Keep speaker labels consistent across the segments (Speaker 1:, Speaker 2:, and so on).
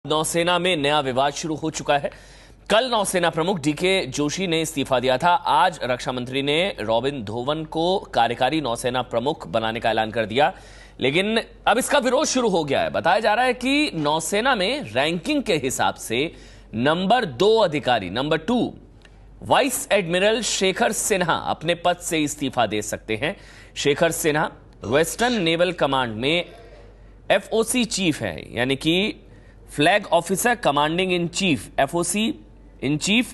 Speaker 1: नौसेना में नया विवाद शुरू हो चुका है। कल नौसेना प्रमुख डीके जोशी ने इस्तीफा दिया था। आज रक्षा मंत्री ने रॉबिन धोवन को कार्यकारी नौसेना प्रमुख बनाने का ऐलान कर दिया, लेकिन अब इसका विरोध शुरू हो गया है। बताया जा रहा है कि नौसेना में रैंकिंग के हिसाब से नंबर 2 अधिकारी, number 2 vice admiral Shekhar Sinha अपने पद से इस्तीफा दे सकते हैं। Shekhar Sinha western naval command में एफओसी चीफ है, यानी कि flag officer commanding in chief, FOC in chief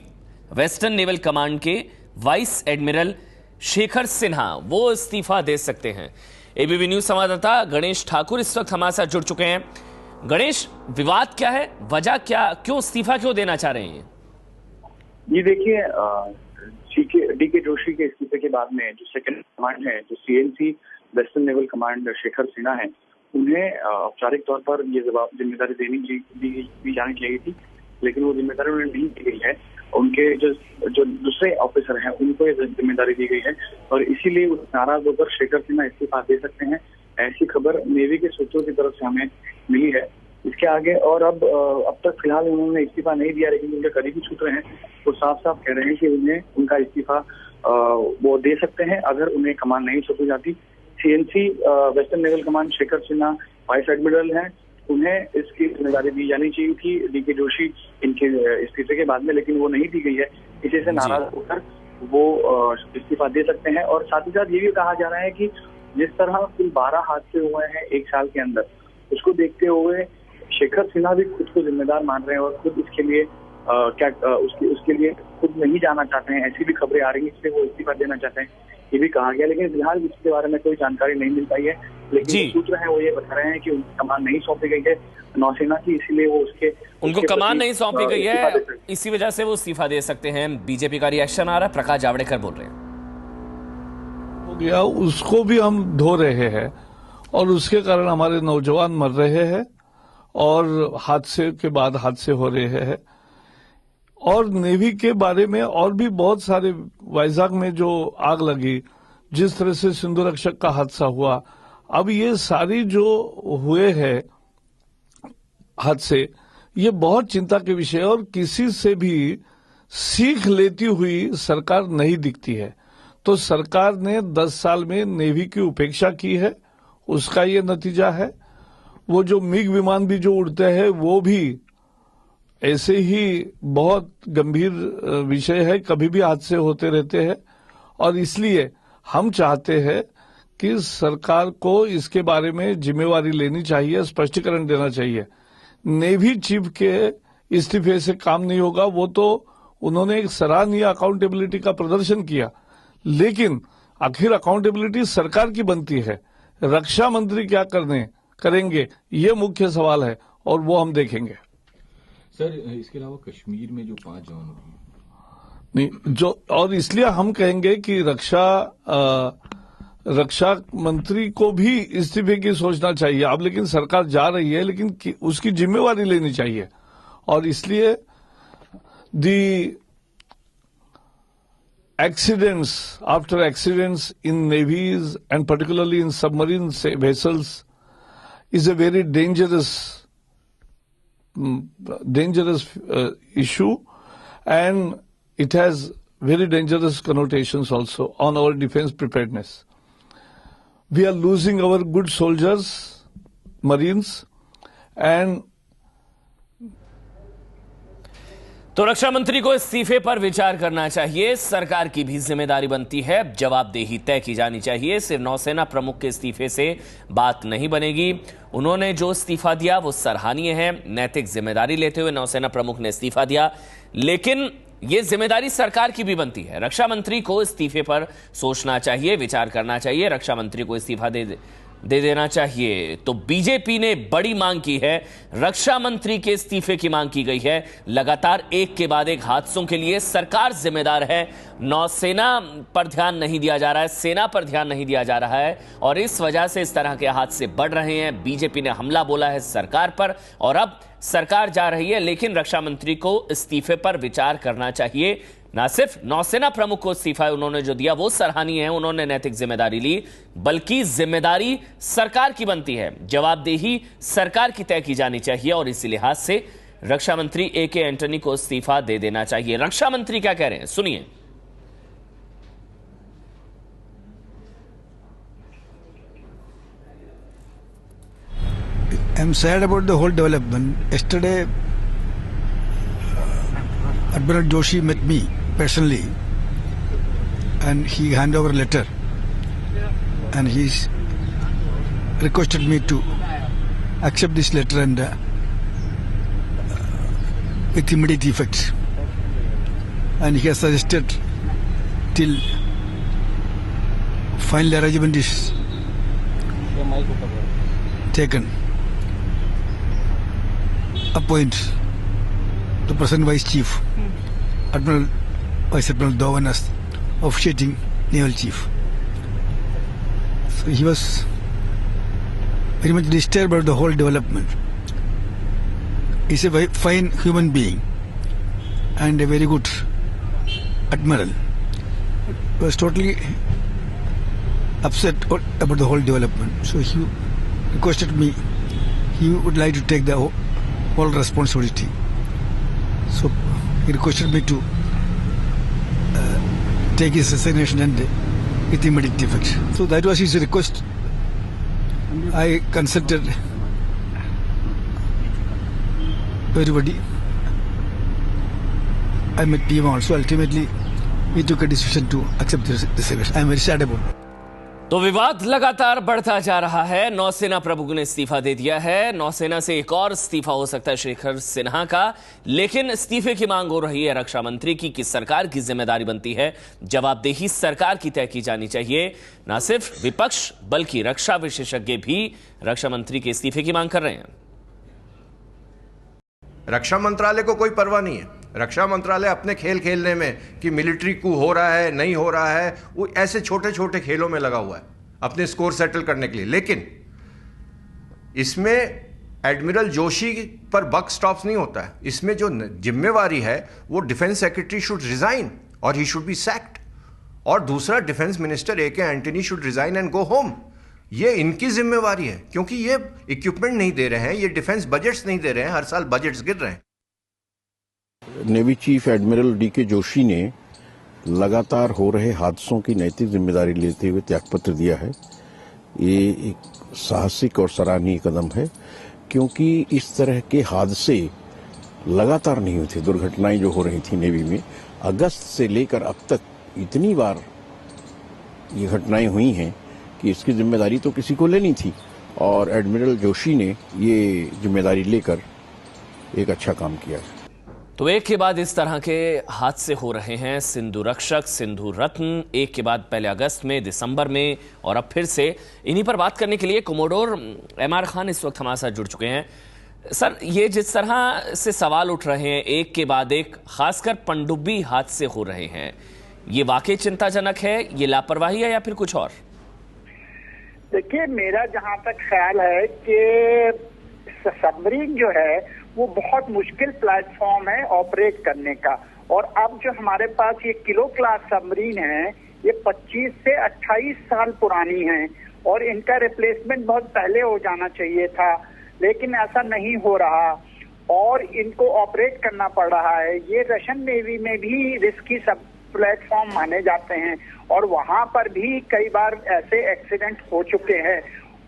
Speaker 1: western naval command के वाइस एडमिरल शेखर सिन्हा वो इस्तीफा दे सकते हैं। एबीपी न्यूज संवाददाता गणेश ठाकुर इस वक्त हमारे साथ जुड़ चुके हैं। गणेश, विवाद क्या है, वजह क्या, क्यों इस्तीफा क्यों देना चाह रहे हैं?
Speaker 2: ये देखिए, डीके जोशी के इस्तीफे के बाद में जो सेकंड कमांड है, जो CNC western naval command Shekhar Sinha है, उन्हें औपचारिक तौर पर ये जिम्मेदारी दी जानी चाहिए थी, लेकिन वो जिम्मेदारी उन्हें नहीं दी गई है। उनके जो दूसरे ऑफिसर हैं उनको ये जिम्मेदारी दी गई है और इसीलिए नाराज होकर शेखर सिन्हा इस्तीफा दे सकते हैं। ऐसी खबर नेवी के सूत्रों की तरफ से हमें मिली है। इसके आगे और अब तक फिलहाल उन्होंने इस्तीफा नहीं दिया, लेकिन उनके करीबी सूत्र हैं वो साफ साफ कह रहे हैं कि उन्हें उनका इस्तीफा वो दे सकते हैं अगर उन्हें कमान नहीं सौंपी जाती। CNC western naval command Shekhar Sinha vice admiral हैं, उन्हें इसकी जिम्मेदारी दी जानी चाहिए थी डीके जोशी इनके इस्तीफे के बाद में, लेकिन वो नहीं दी गई है। इसी से नाराज होकर वो इस्तीफा दे सकते हैं। और साथ ही साथ ये भी कहा जा रहा है कि जिस तरह कुल 12 हादसे हुए हैं एक साल के अंदर, उसको देखते हुए शेखर सिन्हा भी खुद को जिम्मेदार मान रहे हैं और खुद इसके लिए उसके लिए खुद नहीं जाना चाहते हैं। ऐसी भी खबरें आ रही है, इसलिए वो इस्तीफा देना चाहते हैं, ये भी कहा गया। लेकिन फिलहाल इसके बारे में कोई जानकारी नहीं मिल पाई है, लेकिन सूत्र हैं वो ये बता रहे हैं कि उनको कमान नहीं सौंपी गई है नौसेना की, इसीलिए वो
Speaker 1: उनको कमान नहीं सौंपी गई है, इसी वजह से वो इस्तीफा दे सकते हैं। बीजेपी का रिएक्शन आ रहा है, प्रकाश जावड़ेकर बोल रहे हैं
Speaker 3: हो गया, उसको भी हम धो रहे हैं और उसके कारण हमारे नौजवान मर रहे हैं और हादसे के बाद हादसे हो रहे हैं। और नेवी के बारे में और भी बहुत सारे, वाइजाग में जो आग लगी, जिस तरह से सिंधु रक्षक का हादसा हुआ, अब ये सारी जो हुए हैं हादसे, ये बहुत चिंता के विषय है और किसी से भी सीख लेती हुई सरकार नहीं दिखती है। तो सरकार ने 10 साल में नेवी की उपेक्षा की है, उसका ये नतीजा है। वो जो मिग विमान भी जो उड़ते हैं वो भी ऐसे ही बहुत गंभीर विषय है, कभी भी हादसे होते रहते हैं और इसलिए हम चाहते हैं कि सरकार को इसके बारे में जिम्मेवारी लेनी चाहिए, स्पष्टीकरण देना चाहिए। नेवी चीफ के इस्तीफे से काम नहीं होगा, वो तो उन्होंने एक सराहनीय अकाउंटेबिलिटी का प्रदर्शन किया, लेकिन आखिर अकाउंटेबिलिटी सरकार की बनती है। रक्षा मंत्री क्या करेंगे ये मुख्य सवाल है और वो हम देखेंगे।
Speaker 4: सर, इसके अलावा कश्मीर में जो 5 जवान
Speaker 3: नहीं जो, और इसलिए हम कहेंगे कि रक्षा मंत्री को भी इस्तीफे की सोचना चाहिए। अब लेकिन सरकार जा रही है, लेकिन उसकी जिम्मेवारी लेनी चाहिए और इसलिए after accidents in navies and particularly in submarine vessels is a very dangerous issue, and it has very dangerous connotations also on our defense preparedness. We are losing our good soldiers, Marines, and
Speaker 1: तो रक्षा मंत्री को इस्तीफे पर विचार करना चाहिए। सरकार की भी जिम्मेदारी बनती है, जवाबदेही तय की जानी चाहिए। सिर्फ नौसेना प्रमुख के इस्तीफे से बात नहीं बनेगी। उन्होंने जो इस्तीफा दिया वो सराहनीय है। नैतिक जिम्मेदारी लेते हुए नौसेना प्रमुख ने इस्तीफा दिया, लेकिन ये जिम्मेदारी सरकार की भी बनती है। रक्षा मंत्री को इस्तीफे पर सोचना चाहिए, विचार करना चाहिए। रक्षा मंत्री को इस्तीफा दे देना चाहिए। तो बीजेपी ने बड़ी मांग की है, रक्षा मंत्री के इस्तीफे की मांग की गई है। लगातार एक के बाद एक हादसों के लिए सरकार जिम्मेदार है। नौसेना पर ध्यान नहीं दिया जा रहा है, सेना पर ध्यान नहीं दिया जा रहा है और इस वजह से इस तरह के हादसे बढ़ रहे हैं। बीजेपी ने हमला बोला है सरकार पर और अब सरकार जा रही है, लेकिन रक्षा मंत्री को इस्तीफे पर विचार करना चाहिए। ना सिर्फ नौसेना प्रमुख को इस्तीफा उन्होंने जो दिया वो सराहनीय है, उन्होंने नैतिक जिम्मेदारी ली, बल्कि जिम्मेदारी सरकार की बनती है, जवाबदेही सरकार की तय की जानी चाहिए और इसी लिहाज से रक्षा मंत्री AK एंटनी को इस्तीफा दे देना चाहिए। रक्षा मंत्री क्या कह रहे हैं, सुनिए।
Speaker 5: I'm sad about the whole development. Yesterday, Admiral Joshi met me personally, and he handed over a letter, and he's requested me to accept this letter and with immediate effect. And he has suggested till final arrangement is taken, appoint the present Vice Chief, Admiral Vice Admiral Dhawan as officiating Naval Chief. So he was very much disturbed about the whole development. He's a very fine human being and a very good admiral. He was totally upset about the whole development. So he requested me, he would like to take the whole responsibility. So he requested me to take his resignation and with immediate effect. So that was his request. I consulted everybody. I met PM also. Ultimately, we took a decision to accept the resignation. I am very sad about it.
Speaker 1: तो विवाद लगातार बढ़ता जा रहा है। नौसेना प्रमुख ने इस्तीफा दे दिया है, नौसेना से एक और इस्तीफा हो सकता है शेखर सिन्हा का, लेकिन इस्तीफे की मांग हो रही है रक्षा मंत्री की कि सरकार की जिम्मेदारी बनती है, जवाबदेही सरकार की तय की जानी चाहिए। ना सिर्फ विपक्ष बल्कि रक्षा विशेषज्ञ भी रक्षा मंत्री के इस्तीफे की मांग कर रहे हैं।
Speaker 6: रक्षा मंत्रालय को कोई परवाह नहीं है। रक्षा मंत्रालय अपने खेल खेलने में कि मिलिट्री कू हो रहा है नहीं हो रहा है, वो ऐसे छोटे छोटे खेलों में लगा हुआ है अपने स्कोर सेटल करने के लिए। लेकिन इसमें एडमिरल जोशी पर बक स्टॉप्स नहीं होता है। इसमें जो जिम्मेवारी है वो डिफेंस सेक्रेटरी शुड रिजाइन और ही शुड बी सैक्ड, और दूसरा defence minister AK Antony should resign and go home. ये इनकी जिम्मेवारी है, क्योंकि ये इक्विपमेंट नहीं दे रहे हैं, ये डिफेंस बजट्स नहीं दे रहे हैं, हर साल बजट्स गिर रहे हैं।
Speaker 7: Navy chief admiral DK Joshi ने लगातार हो रहे हादसों की नैतिक जिम्मेदारी लेते हुए त्यागपत्र दिया है। ये एक साहसिक और सराहनीय कदम है, क्योंकि इस तरह के हादसे लगातार नहीं हुए थे। दुर्घटनाएं जो हो रही थी नेवी में, अगस्त से लेकर अब तक इतनी बार ये घटनाएं हुई हैं कि इसकी जिम्मेदारी तो किसी को लेनी थी, और एडमिरल जोशी ने ये जिम्मेदारी लेकर एक अच्छा काम किया है।
Speaker 1: तो एक के बाद इस तरह के हादसे हो रहे हैं। सिंधु रक्षक, सिंधु रत्न, एक के बाद पहले अगस्त में, दिसंबर में, और अब फिर से। इन्हीं पर बात करने के लिए कोमोडोर MR खान इस वक्त हमारे साथ जुड़ चुके हैं। सर, ये जिस तरह से सवाल उठ रहे हैं एक के बाद एक, खासकर पनडुब्बी हादसे हो रहे हैं, ये वाकई चिंताजनक है, ये लापरवाही है या फिर कुछ और?
Speaker 8: देखिए, मेरा जहां तक ख्याल है कि सबमरीन जो है वो बहुत मुश्किल प्लेटफॉर्म है ऑपरेट करने का, और अब जो हमारे पास ये किलो क्लास सबमरीन है ये 25 से 28 साल पुरानी है, और इनका रिप्लेसमेंट बहुत पहले हो जाना चाहिए था, लेकिन ऐसा नहीं हो रहा और इनको ऑपरेट करना पड़ रहा है। ये रशियन नेवी में भी रिस्की सब प्लेटफॉर्म माने जाते हैं, और वहां पर भी कई बार ऐसे एक्सीडेंट हो चुके हैं।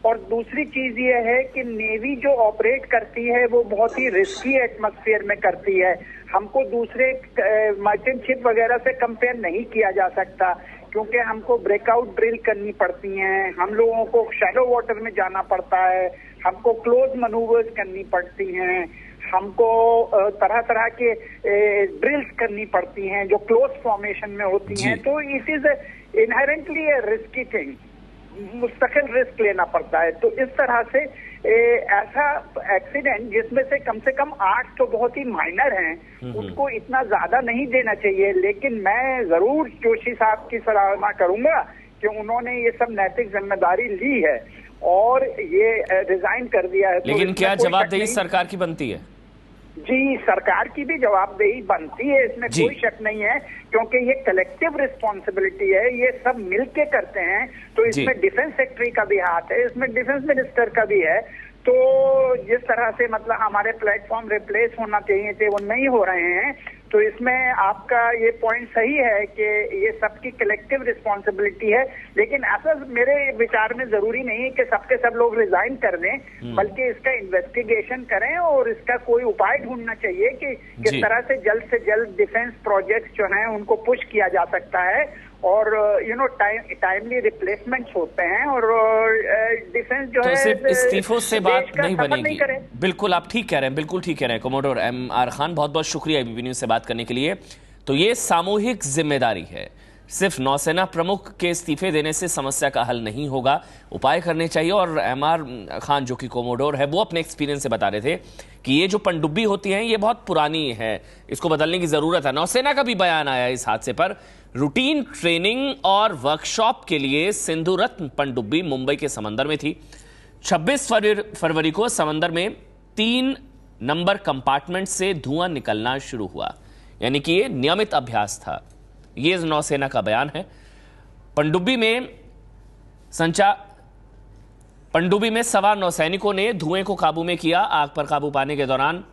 Speaker 8: और दूसरी चीज ये है कि नेवी जो ऑपरेट करती है वो बहुत ही रिस्की एटमॉस्फेयर में करती है। हमको दूसरे मर्चेंट शिप वगैरह से कंपेयर नहीं किया जा सकता, क्योंकि हमको ब्रेकआउट ड्रिल करनी पड़ती हैं, हम लोगों को शैलो वाटर में जाना पड़ता है, हमको क्लोज मनूवर्स करनी पड़ती हैं, हमको तरह तरह के ड्रिल्स करनी पड़ती हैं जो क्लोज फॉर्मेशन में होती हैं। तो it is inherently a risky thing, मुस्तकिल रिस्क लेना पड़ता है। तो इस तरह से ऐसा एक्सीडेंट जिसमें से कम 8 तो बहुत ही माइनर हैं, उसको इतना ज्यादा नहीं देना चाहिए। लेकिन मैं जरूर जोशी साहब की सराहना करूंगा कि उन्होंने ये सब नैतिक जिम्मेदारी ली है और ये रिजाइन कर दिया है।
Speaker 1: लेकिन क्या जवाबदेही सरकार की बनती है?
Speaker 8: जी, सरकार की भी जवाबदेही बनती है, इसमें कोई शक नहीं है, क्योंकि ये कलेक्टिव रिस्पॉन्सिबिलिटी है, ये सब मिलके करते हैं। तो इसमें डिफेंस सेक्रेटरी का भी हाथ है, इसमें डिफेंस मिनिस्टर का भी है। तो जिस तरह से मतलब हमारे प्लेटफॉर्म रिप्लेस होना चाहिए थे वो नहीं हो रहे हैं, तो इसमें आपका ये पॉइंट सही है कि ये सबकी कलेक्टिव रिस्पॉन्सिबिलिटी है। लेकिन ऐसा मेरे विचार में जरूरी नहीं है कि सबके सब लोग रिजाइन कर दें, बल्कि इसका इन्वेस्टिगेशन करें और इसका कोई उपाय ढूंढना चाहिए कि किस तरह से जल्द डिफेंस प्रोजेक्ट्स जो हैं उनको पुश किया जा सकता है और टाइमली रिप्लेसमेंट्स होते हैं और डिफेंस जो
Speaker 1: तो
Speaker 8: है
Speaker 1: सिर्फ इस्तीफों से बात नहीं बनेगी। बिल्कुल आप ठीक कह रहे हैं, बिल्कुल ठीक कह रहे हैं कोमोडोर MR खान, बहुत बहुत शुक्रिया एबीपी न्यूज से बात करने के लिए। तो ये सामूहिक जिम्मेदारी है, सिर्फ नौसेना प्रमुख के इस्तीफे देने से समस्या का हल नहीं होगा, उपाय करने चाहिए। और MR खान जो कि कोमोडोर है वो अपने एक्सपीरियंस से बता रहे थे कि ये जो पनडुब्बी होती हैं ये बहुत पुरानी है, इसको बदलने की जरूरत है। नौसेना का भी बयान आया इस हादसे पर। रूटीन ट्रेनिंग और वर्कशॉप के लिए सिंधु रत्न पनडुब्बी मुंबई के समंदर में थी। 26 फरवरी को समंदर में 3 नंबर कंपार्टमेंट से धुआं निकलना शुरू हुआ, यानी कि ये नियमित अभ्यास था। ये नौसेना का बयान है। पनडुब्बी में सवार नौसैनिकों ने धुएं को काबू में किया। आग पर काबू पाने के दौरान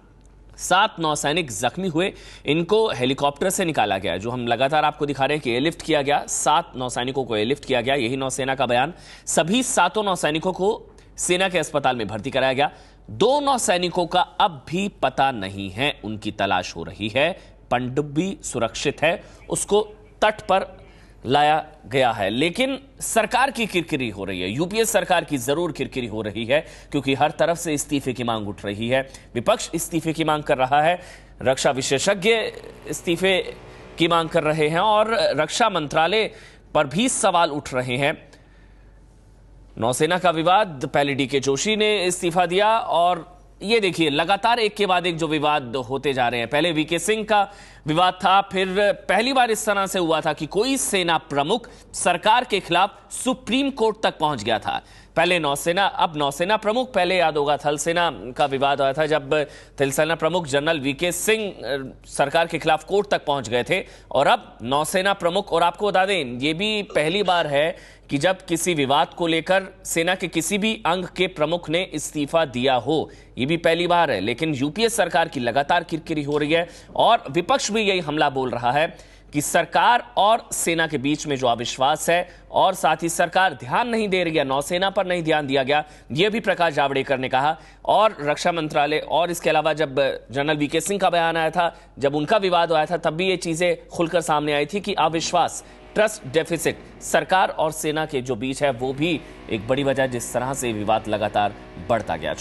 Speaker 1: 7 नौसैनिक जख्मी हुए। इनको हेलीकॉप्टर से निकाला गया, जो हम लगातार आपको दिखा रहे हैं कि एयरलिफ्ट किया गया। 7 नौसैनिकों को एयरलिफ्ट किया गया, यही नौसेना का बयान। सभी 7 नौसैनिकों को सेना के अस्पताल में भर्ती कराया गया। 2 नौसैनिकों का अब भी पता नहीं है, उनकी तलाश हो रही है। पनडुब्बी सुरक्षित है, उसको तट पर लाया गया है। लेकिन सरकार की किरकिरी हो रही है, यूपीए सरकार की जरूर किरकिरी हो रही है, क्योंकि हर तरफ से इस्तीफे की मांग उठ रही है। विपक्ष इस्तीफे की मांग कर रहा है, रक्षा विशेषज्ञ इस्तीफे की मांग कर रहे हैं और रक्षा मंत्रालय पर भी सवाल उठ रहे हैं। नौसेना का विवाद, पहले डीके जोशी ने इस्तीफा दिया और ये देखिए लगातार एक के बाद एक जो विवाद होते जा रहे हैं। पहले वीके सिंह का विवाद था, फिर पहली बार इस तरह से हुआ था कि कोई सेना प्रमुख सरकार के खिलाफ सुप्रीम कोर्ट तक पहुंच गया था। पहले नौसेना, अब नौसेना प्रमुख, पहले याद होगा थल सेना का विवाद आया था जब थल सेना प्रमुख जनरल वीके सिंह सरकार के खिलाफ कोर्ट तक पहुंच गए थे, और अब नौसेना प्रमुख। और आपको बता दें ये भी पहली बार है कि जब किसी विवाद को लेकर सेना के किसी भी अंग के प्रमुख ने इस्तीफा दिया हो, ये भी पहली बार है। लेकिन यूपीए सरकार की लगातार किरकिरी हो रही है और विपक्ष भी यही हमला बोल रहा है कि सरकार और सेना के बीच में जो अविश्वास है और साथ ही सरकार ध्यान नहीं दे रही है, नौसेना पर नहीं ध्यान दिया गया, यह भी प्रकाश जावड़ेकर ने कहा। और रक्षा मंत्रालय और इसके अलावा जब जनरल वीके सिंह का बयान आया था, जब उनका विवाद आया था, तब भी ये चीजें खुलकर सामने आई थी कि अविश्वास, ट्रस्ट डेफिसिट सरकार और सेना के जो बीच है वो भी एक बड़ी वजह जिस तरह से विवाद लगातार बढ़ता गया।